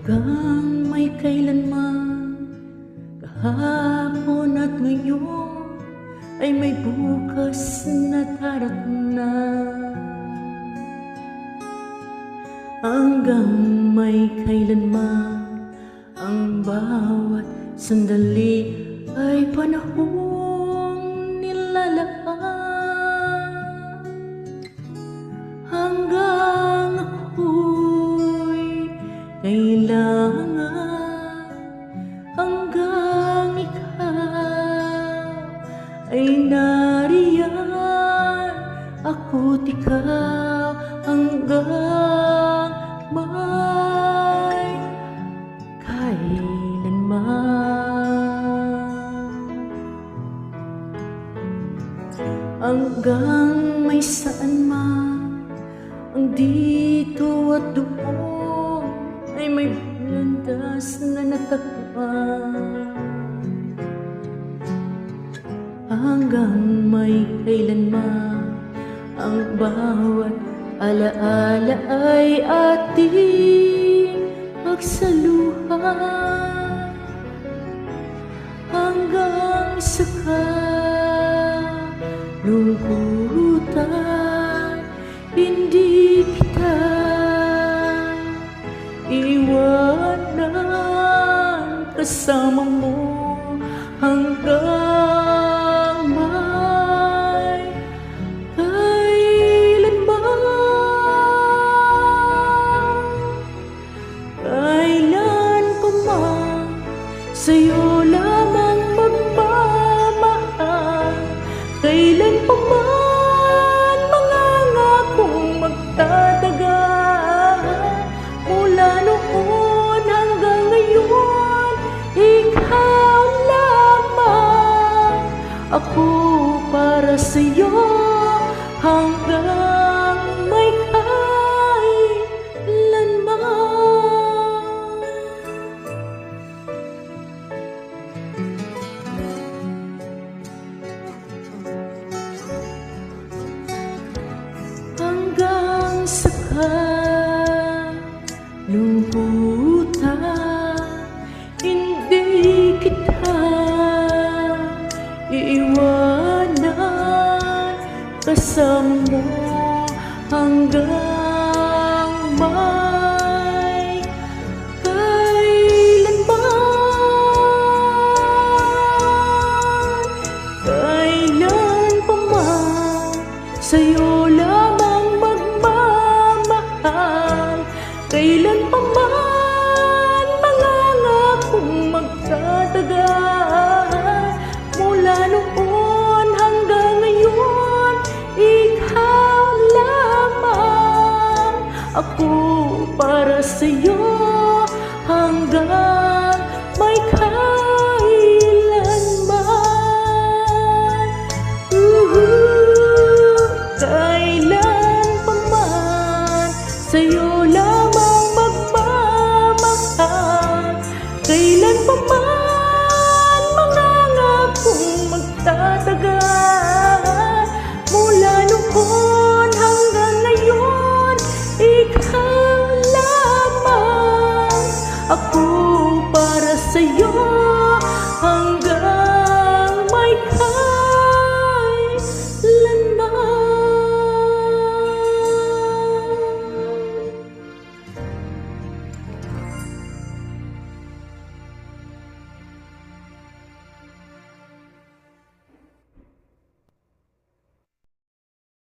Hanggang may kailanman, kahapon at ngayon, ay may bukas na darating. Hanggang may kailanman, ang bawat sandali ay panahong nilalaan. Hanggang ako'y kailangan, hanggang ikaw ay nariyan, ako't ikaw hanggang may kailanman. Hanggang may saan man, ang dito at doon ay may landas na natagpuan. Hanggang may kailanman, ang bawat alaala ay ating pagsaluhan. Hanggang sa kalungkutan, hindi kita iwanan, kasama mo hanggang may kailanman. Kailan pa man sa'yo lamang magmamahal, kailan pa man mangangakong magtatagal. Mula noon hanggang ngayon, ikaw lamang, ako para sa'yo hanggang may kailanman. Hanggang sa kalungkutan, hindi kita iiwanan, kasama mo hanggang may kailanman. Kailan pa man sa'yo lamang magmamahal, kailan pa man mangangakong magtatagal. Mula noon hanggang ngayon, ikaw lamang, ako para sa'yo hanggang may kailanman. Kailan pa man sa'yo lamang magmamahal, kailan pa man mangangakong magtatagal.